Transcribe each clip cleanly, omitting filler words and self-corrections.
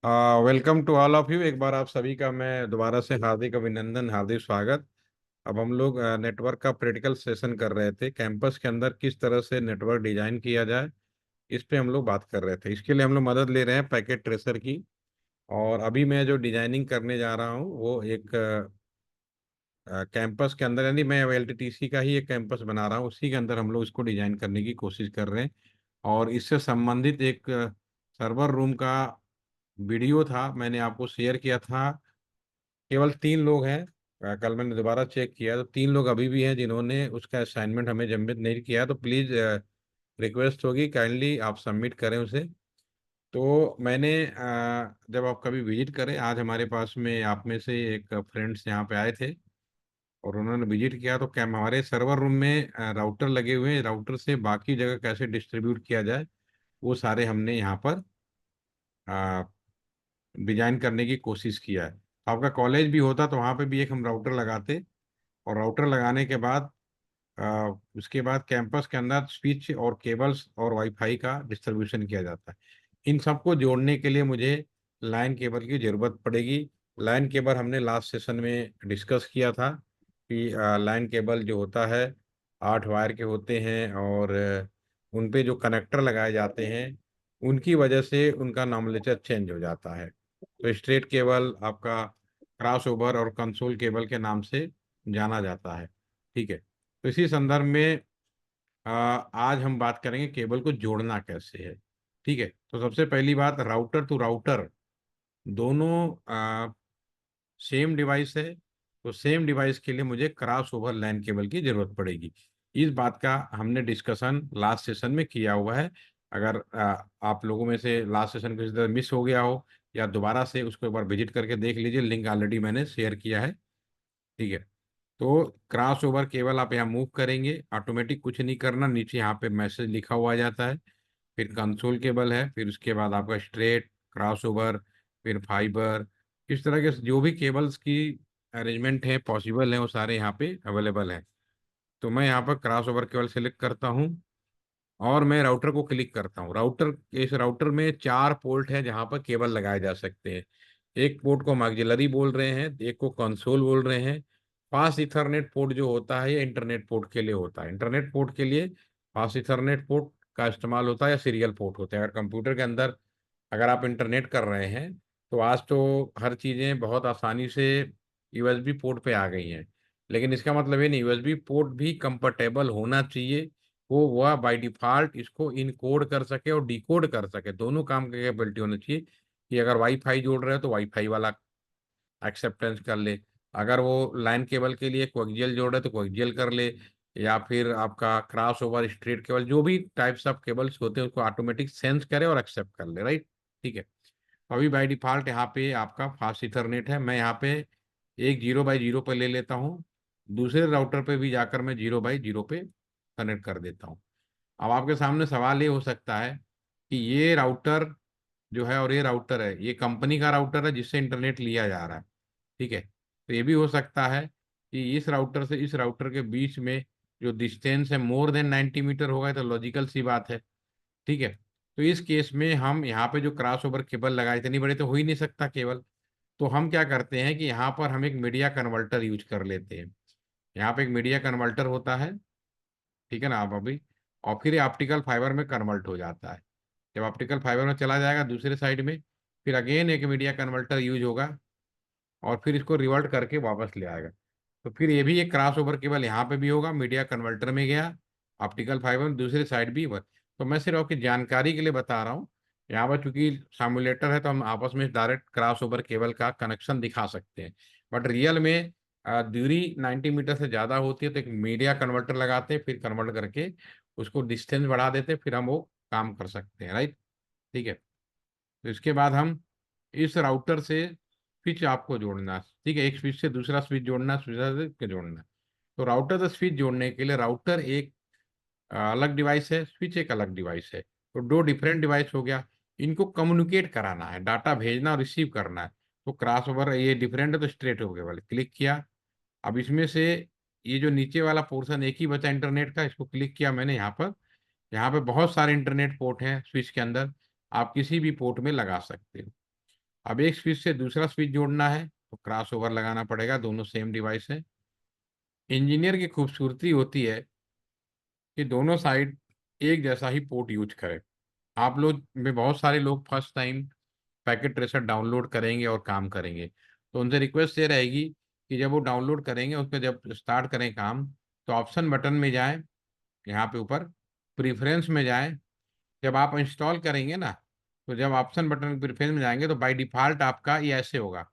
Welcome to all of you. एक बार आप सभी का मैं दोबारा से हार्दिक अभिनंदन, हार्दिक स्वागत। अब हम लोग नेटवर्क का प्रैक्टिकल सेशन कर रहे थे। कैंपस के अंदर किस तरह से नेटवर्क डिजाइन किया जाए, इस पे हम लोग बात कर रहे थे। इसके लिए हम लोग मदद ले रहे हैं पैकेट ट्रेसर की। और अभी मैं जो डिजाइनिंग करने जा रहा हूँ वो एक कैंपस के अंदर, यानी मैं एलटीटीसी का ही एक कैंपस बना रहा हूँ, उसी के अंदर हम लोग इसको डिजाइन करने की कोशिश कर रहे हैं। और इससे संबंधित एक सर्वर रूम का वीडियो था, मैंने आपको शेयर किया था। केवल 3 लोग हैं। कल मैंने दोबारा चेक किया तो 3 लोग अभी भी हैं जिन्होंने उसका असाइनमेंट हमें सबमिट नहीं किया। तो प्लीज़ रिक्वेस्ट होगी, काइंडली आप सबमिट करें उसे। तो मैंने जब आप कभी विजिट करें, आज हमारे पास में आप में से एक फ्रेंड्स यहाँ पे आए थे और उन्होंने विजिट किया, तो क्या हमारे सर्वर रूम में राउटर लगे हुए हैं। राउटर से बाकी जगह कैसे डिस्ट्रीब्यूट किया जाए वो सारे हमने यहाँ पर डिजाइन करने की कोशिश किया है। तो आपका कॉलेज भी होता तो वहाँ पे भी एक हम राउटर लगाते, और राउटर लगाने के बाद उसके बाद कैंपस के अंदर स्विच और केबल्स और वाईफाई का डिस्ट्रीब्यूशन किया जाता है। इन सबको जोड़ने के लिए मुझे लाइन केबल की ज़रूरत पड़ेगी। लाइन केबल हमने लास्ट सेशन में डिस्कस किया था कि लाइन केबल जो होता है 8 वायर के होते हैं, और उन पे जो कनेक्टर लगाए जाते हैं उनकी वजह से उनका नॉमेनक्लेचर चेंज हो जाता है। तो स्ट्रेट केबल आपका क्रॉस ओवर और कंसोल केबल के नाम से जाना जाता है। ठीक है। तो इसी संदर्भ में आज हम बात करेंगे केबल को जोड़ना कैसे है। ठीक है। तो सबसे पहली बात, राउटर टू राउटर दोनों सेम डिवाइस है, तो सेम डिवाइस के लिए मुझे क्रॉस ओवर लैन केबल की जरूरत पड़ेगी। इस बात का हमने डिस्कशन लास्ट सेशन में किया हुआ है। अगर आप लोगों में से लास्ट सेशन किसी तरह मिस हो गया हो, या दोबारा से उसको एक बार विजिट करके देख लीजिए, लिंक ऑलरेडी मैंने शेयर किया है। ठीक है। तो क्रॉस ओवर केवल आप यहाँ मूव करेंगे, ऑटोमेटिक कुछ नहीं करना, नीचे यहाँ पे मैसेज लिखा हुआ आ जाता है। फिर कंसोल केबल है, फिर उसके बाद आपका स्ट्रेट, क्रॉस ओवर, फिर फाइबर, इस तरह के जो भी केबल्स की अरेंजमेंट है पॉसिबल है वो सारे यहाँ पे अवेलेबल है। तो मैं यहाँ पर क्रॉस ओवर केबल सेलेक्ट करता हूँ और मैं राउटर को क्लिक करता हूँ। इस राउटर में 4 पोर्ट है जहाँ पर केबल लगाए जा सकते हैं। एक पोर्ट को हम ऑक्सिलरी बोल रहे हैं, एक को कंसोल बोल रहे हैं। फास्ट इथरनेट पोर्ट जो होता है ये इंटरनेट पोर्ट के लिए होता है। इंटरनेट पोर्ट के लिए फास्ट इथरनेट पोर्ट का इस्तेमाल होता है, या सीरियल पोर्ट होता है। अगर कंप्यूटर के अंदर अगर आप इंटरनेट कर रहे हैं तो आज तो हर चीज़ें बहुत आसानी से यूएसबी पोर्ट पे आ गई हैं। लेकिन इसका मतलब ये नहीं, यूएसबी पोर्ट भी कंपैटिबल होना चाहिए। वो वह बाय डिफॉल्ट इसको इनकोड कर सके और डिकोड कर सके, दोनों काम की कैपेबिलिटी होनी चाहिए। कि अगर वाईफाई जोड़ रहे हो तो वाईफाई वाला एक्सेप्टेंस कर ले, अगर वो लाइन केबल के लिए कोएक्सियल जोड़ रहे तो कोएक्सियल कर ले, या फिर आपका क्रॉस ओवर, स्ट्रेट केबल, जो भी टाइप्स ऑफ केबल्स होते हैं उसको ऑटोमेटिक सेंस करे और एक्सेप्ट कर ले। राइट। ठीक है। अभी बाय डिफॉल्ट यहाँ पे आपका फास्ट इथरनेट है। मैं यहाँ पे एक 0x0 पे ले लेता हूँ, दूसरे राउटर पे भी जाकर मैं 0x0 पे कनेक्ट कर देता हूँ। अब आपके सामने सवाल ये हो सकता है कि ये राउटर जो है और ये राउटर है, ये कंपनी का राउटर है जिससे इंटरनेट लिया जा रहा है। ठीक है। तो ये भी हो सकता है कि इस राउटर से इस राउटर के बीच में जो डिस्टेंस है मोर देन 90 मीटर होगा, तो लॉजिकल सी बात है। ठीक है। तो इस केस में हम यहाँ पे जो क्रॉस ओवर केबल लगाए, इतनी बड़े तो हो ही नहीं सकता केबल। तो हम क्या करते हैं कि यहाँ पर हम एक मीडिया कन्वर्टर यूज कर लेते हैं। यहाँ पे एक मीडिया कन्वर्टर होता है, ठीक है ना आप अभी, और फिर ये ऑप्टिकल फाइबर में कन्वर्ट हो जाता है। जब ऑप्टिकल फाइबर में चला जाएगा दूसरे साइड में, फिर अगेन एक मीडिया कन्वर्टर यूज होगा और फिर इसको रिवर्ट करके वापस ले आएगा। तो फिर ये भी एक क्रॉस ओवर केबल यहाँ पे भी होगा, मीडिया कन्वर्टर में गया, ऑप्टिकल फाइबर में दूसरी साइड भी हुआ। तो मैं सिर्फ आपकी जानकारी के लिए बता रहा हूँ। यहाँ पर चूंकि सामुलेटर है तो हम आपस में डायरेक्ट क्रॉस ओवर केबल का कनेक्शन दिखा सकते हैं। बट रियल में दूरी 90 मीटर से ज़्यादा होती है तो एक मीडिया कन्वर्टर लगाते हैं, फिर कन्वर्ट करके उसको डिस्टेंस बढ़ा देते हैं, फिर हम वो काम कर सकते हैं। राइट। ठीक है। तो इसके बाद हम इस राउटर से स्विच आपको जोड़ना है। ठीक है। एक स्विच से दूसरा स्विच जोड़ना, स्विच से जोड़ना है। तो राउटर से स्विच जोड़ने के लिए राउटर एक अलग डिवाइस है, स्विच एक अलग डिवाइस है। तो दो डिफरेंट डिवाइस हो गया। इनको कम्युनिकेट कराना है, डाटा भेजना और रिसीव करना है। तो क्रॉस ओवर ये डिफरेंट है तो स्ट्रेट हो गया वाले क्लिक किया। अब इसमें से ये जो नीचे वाला पोर्शन एक ही बचा इंटरनेट का, इसको क्लिक किया मैंने यहाँ पर। यहाँ पे बहुत सारे इंटरनेट पोर्ट हैं स्विच के अंदर, आप किसी भी पोर्ट में लगा सकते हो। अब एक स्विच से दूसरा स्विच जोड़ना है तो क्रॉस ओवर लगाना पड़ेगा, दोनों सेम डिवाइस है। इंजीनियर की खूबसूरती होती है कि दोनों साइड एक जैसा ही पोर्ट यूज करें। आप लोग में बहुत सारे लोग first time packet tracer download करेंगे और काम करेंगे, तो उनसे रिक्वेस्ट ये रहेगी कि जब वो डाउनलोड करेंगे, उसका जब स्टार्ट करें काम, तो ऑप्शन बटन में जाएं, यहाँ पे ऊपर प्रीफरेंस में जाएं। जब आप इंस्टॉल करेंगे ना, तो जब ऑप्शन बटन प्रीफरेंस में जाएंगे तो बाय डिफॉल्ट आपका ये ऐसे होगा,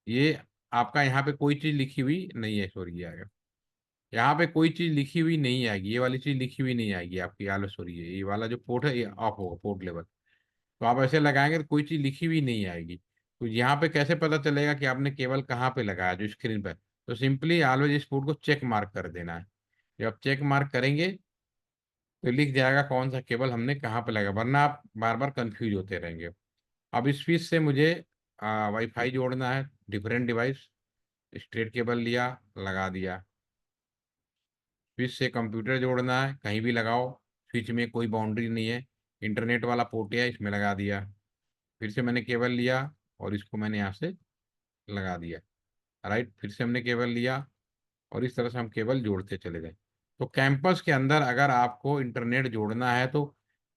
ये आपका यहाँ पे कोई चीज़ लिखी हुई नहीं है, सॉरी ये आएगा, यहाँ पे कोई चीज़ लिखी हुई नहीं आएगी, ये वाली चीज़ लिखी हुई नहीं आएगी आपकी, आलो सॉरी ये वाला जो पोर्ट है ये ऑफ होगा, पोर्ट लेवल। तो आप ऐसे लगाएंगे तो कोई चीज लिखी हुई नहीं आएगी। तो यहाँ पे कैसे पता चलेगा कि आपने केबल कहाँ पे लगाया, जो स्क्रीन पर? तो सिंपली ऑलवेज इस पोर्ट को चेक मार्क कर देना है। जब आप चेक मार्क करेंगे तो लिख जाएगा कौन सा केबल हमने कहाँ पे लगाया, वरना आप बार बार कंफ्यूज होते रहेंगे। अब इस स्विच से मुझे वाईफाई जोड़ना है, डिफरेंट डिवाइस, स्ट्रेट केबल लिया, लगा दिया। स्विच से कंप्यूटर जोड़ना है, कहीं भी लगाओ, स्विच में कोई बाउंड्री नहीं है, इंटरनेट वाला पोर्ट है, इसमें लगा दिया। फिर से मैंने केबल लिया और इसको मैंने यहाँ से लगा दिया, राइट। फिर से हमने केबल लिया और इस तरह से हम केबल जोड़ते चले गए। तो कैंपस के अंदर अगर आपको इंटरनेट जोड़ना है तो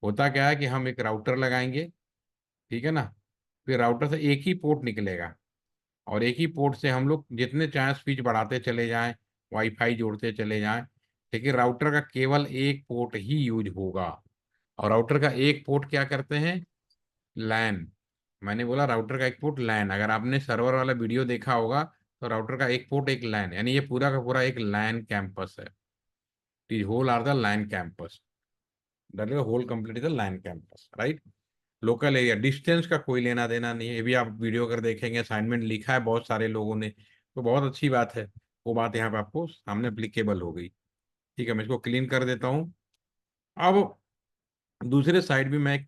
होता क्या है कि हम एक राउटर लगाएंगे, ठीक है ना। फिर राउटर से एक ही पोर्ट निकलेगा और एक ही पोर्ट से हम लोग जितने चाहे स्पीच बढ़ाते चले जाएं, वाईफाई जोड़ते चले जाएं, लेकिन राउटर का केवल एक पोर्ट ही यूज होगा। और राउटर का एक पोर्ट क्या करते हैं? लैन। मैंने बोला राउटर का एक पोर्ट लैन, अगर आपने सर्वर वाला वीडियो देखा होगा तो राउटर का एक पोर्ट एक लैन, यानी ये पूरा का पूरा एक लैन कैंपस है। The whole are the LAN campus, that whole complete is the LAN campus, right. Local area distance का कोई लेना देना नहीं है, ये भी आप वीडियो अगर देखेंगे, असाइनमेंट लिखा है बहुत सारे लोगों ने, तो बहुत अच्छी बात है। वो बात यहाँ पे आपको सामने अप्लीकेबल हो गई। ठीक है, मैं इसको क्लीन कर देता हूँ। अब दूसरे साइड भी मैं एक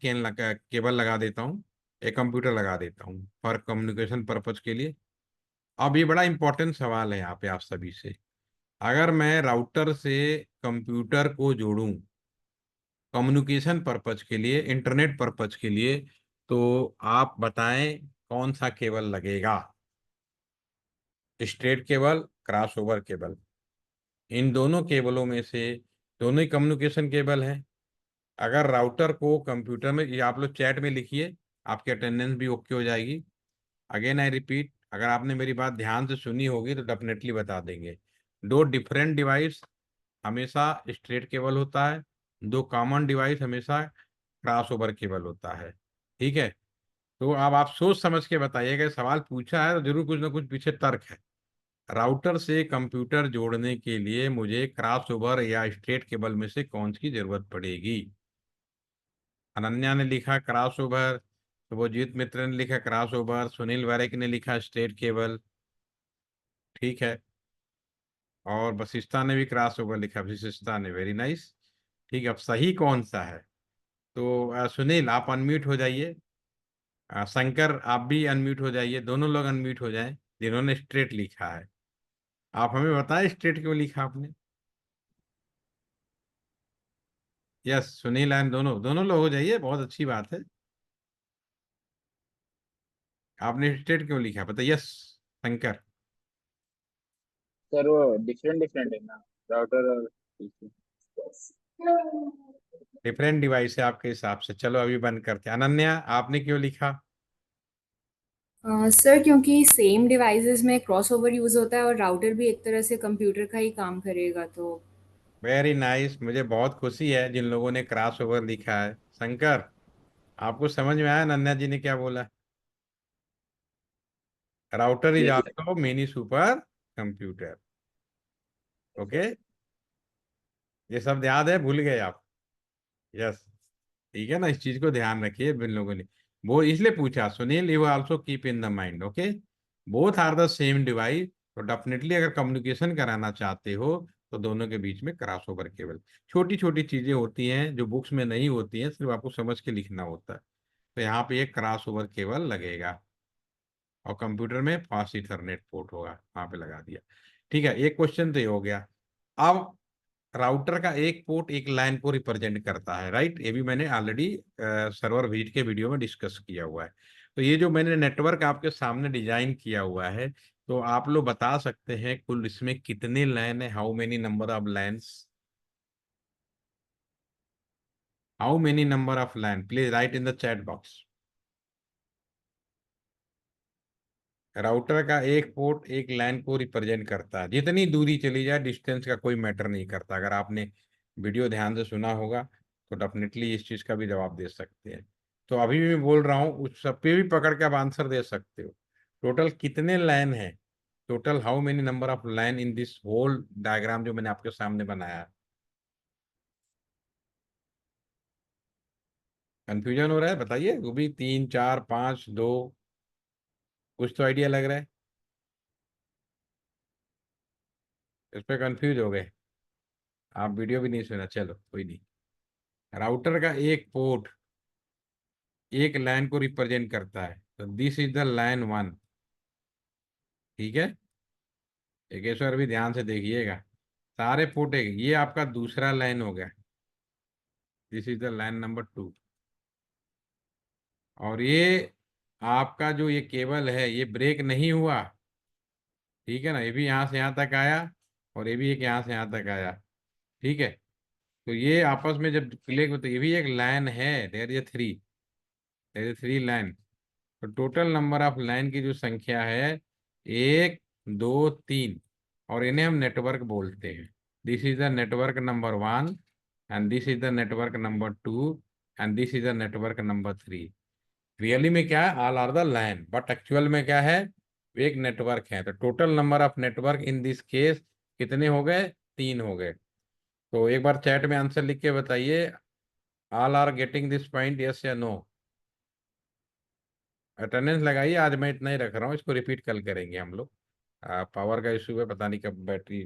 केबल लगा देता हूँ, एक कंप्यूटर लगा देता हूँ फॉर कम्युनिकेशन पर्पज के लिए। अब ये बड़ा इंपॉर्टेंट सवाल है यहाँ पे आप सभी से, अगर मैं राउटर से कंप्यूटर को जोड़ूं कम्युनिकेशन पर्पज के लिए, इंटरनेट पर्पज के लिए, तो आप बताएं कौन सा केबल लगेगा? Straight cable, cross over cable, इन दोनों केबलों में से दोनों ही कम्युनिकेशन केबल हैं। अगर राउटर को कंप्यूटर में, ये आप लोग चैट में लिखिए, आपकी अटेंडेंस भी ओके हो जाएगी। अगेन आई रिपीट, अगर आपने मेरी बात ध्यान से सुनी होगी तो डेफिनेटली बता देंगे। दो डिफरेंट डिवाइस हमेशा स्ट्रेट केबल होता है, दो कॉमन डिवाइस हमेशा क्रॉस ओवर केबल होता है। ठीक है, तो अब आप सोच समझ के बताइएगा, सवाल पूछा है तो जरूर कुछ ना कुछ पीछे तर्क है। राउटर से कंप्यूटर जोड़ने के लिए मुझे क्रॉस ओवर या स्ट्रेट केबल में से कौन सी जरूरत पड़ेगी? अनन्या ने लिखा क्रॉस ओवर, शुभजीत मित्र ने लिखा क्रॉस ओवर, सुनील वारेक ने लिखा स्ट्रेट केबल, ठीक है। और वशिष्ठा ने भी क्रॉस ओवर लिखा, वशिष्ठा ने, वेरी नाइस। ठीक है, अब सही कौन सा है? तो सुनील आप अनम्यूट हो जाइए, शंकर आप भी अनम्यूट हो जाइए, दोनों लोग अनम्यूट हो जाएं जिन्होंने स्ट्रेट लिखा है। आप हमें बताएं स्ट्रेट क्यों लिखा आपने? यस, सुनील एंड दोनों दोनों लोग हो जाइए, बहुत अच्छी बात है। आपने स्ट्रेट क्यों लिखा पता? यस, शंकर। सर वो डिफरेंट डिफरेंट है ना, राउटर और पीसी। डिफरेंट डिवाइस है आपके हिसाब से, चलो अभी बंद करते हैं। अनन्या आपने क्यों लिखा? सर क्योंकि सेम डिवाइसेस में क्रॉसओवर यूज़ होता है और राउटर भी एक तरह से कंप्यूटर का ही काम करेगा तो। वेरी नाइस, मुझे बहुत खुशी है जिन लोगों ने क्रॉस ओवर लिखा है। शंकर, आपको समझ में आया नन्या जी ने क्या बोला? Router is yes sir. Also mini super computer. Okay, ये सब याद है, भूल गए आप? यस, ठीक है ना, इस चीज को ध्यान रखिए बिन लोगों ने। वो इसलिए पूछा Sunil, you also keep in the mind, okay. Both are the same device, तो डेफिनेटली अगर कम्युनिकेशन कराना चाहते हो तो दोनों के बीच में क्रॉस ओवर केबल, छोटी छोटी चीजें होती हैं जो बुक्स में नहीं होती हैं, सिर्फ आपको समझ के लिखना होता है। तो यहाँ पे एक क्रॉस ओवर केबल लगेगा और कंप्यूटर में फास्ट इथरनेट पोर्ट होगा, वहां पे लगा दिया। ठीक है, एक क्वेश्चन तो ये हो गया। अब राउटर का एक पोर्ट एक लाइन को रिप्रेजेंट करता है, राइट। ये भी मैंने ऑलरेडी सर्वर विजिट के वीडियो में डिस्कस किया हुआ है। तो ये जो मैंने नेटवर्क आपके सामने डिजाइन किया हुआ है, तो आप लोग बता सकते हैं कुल इसमें कितने लाइन है, how many number of lines, how many number of line, please right in the chat box. Router का एक पोर्ट एक लाइन को रिप्रेजेंट करता है, जितनी दूरी चली जाए डिस्टेंस का कोई मैटर नहीं करता। अगर आपने वीडियो ध्यान से सुना होगा तो डेफिनेटली इस चीज का भी जवाब दे सकते हैं। तो अभी भी मैं बोल रहा हूँ, उस सब पे भी पकड़ के आप आंसर दे सकते हो। टोटल कितने लाइन है, total how many number of line in this whole diagram जो मैंने आपके सामने बनाया है। कंफ्यूजन हो रहा है, बताइए। वो भी 3 4 5 2, कुछ तो आइडिया लग रहा है। इस पे कंफ्यूज हो गए आप, वीडियो भी नहीं सुना, चलो कोई नहीं। राउटर का एक पोर्ट एक लाइन को रिप्रेजेंट करता है, तो this is the line one. ठीक है, एकेश्वर भी ध्यान से देखिएगा, सारे पोर्ट एक, ये आपका दूसरा लाइन हो गया, this is the line number two. और ये आपका जो ये केबल है ये ब्रेक नहीं हुआ, ठीक है ना, ये भी यहाँ से यहाँ तक आया और ये भी एक यहाँ से यहाँ तक आया। ठीक है, तो ये आपस में जब क्लिक होते, ये भी एक लाइन है, देयर इज थ्री लाइन। तो टोटल नंबर ऑफ लाइन की जो संख्या है, 1 2 3, और इन्हें हम नेटवर्क बोलते हैं। This is the network number one, and this is the network number two, and this is the network number three. Really में क्या है, all are the line, but actual में क्या है, एक नेटवर्क है। तो total number of network in this case कितने हो गए, 3 हो गए। तो एक बार चैट में आंसर लिख के बताइए, all are getting this point, yes या नो। अटेंडेंस लगाइए, आज मैं इतना ही रख रहा हूँ, इसको रिपीट कल करेंगे हम लोग। पावर का इशू है, पता नहीं कब बैटरी।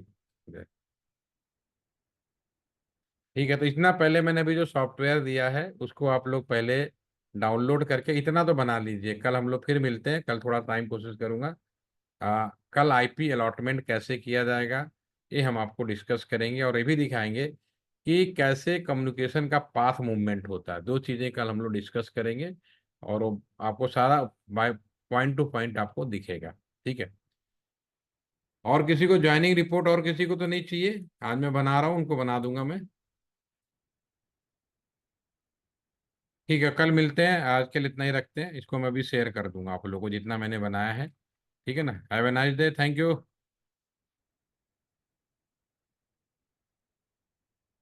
ठीक है, तो इतना पहले मैंने अभी जो सॉफ्टवेयर दिया है उसको आप लोग पहले डाउनलोड करके इतना तो बना लीजिए। कल हम लोग फिर मिलते हैं, कल थोड़ा टाइम कोशिश करूंगा। कल आईपी अलॉटमेंट कैसे किया जाएगा ये हम आपको डिस्कस करेंगे, और ये भी दिखाएंगे कि कैसे कम्युनिकेशन का पाथ मूवमेंट होता है। 2 चीज़ें कल हम लोग डिस्कस करेंगे, और वो आपको सारा बाय पॉइंट टू पॉइंट आपको दिखेगा। ठीक है, और किसी को ज्वाइनिंग रिपोर्ट और किसी को तो नहीं चाहिए, आज मैं बना रहा हूँ, उनको बना दूंगा मैं। ठीक है, कल मिलते हैं, आज के लिए इतना ही रखते हैं, इसको मैं भी शेयर कर दूंगा आप लोगों को जितना मैंने बनाया है। ठीक है ना, have a nice day, thank you.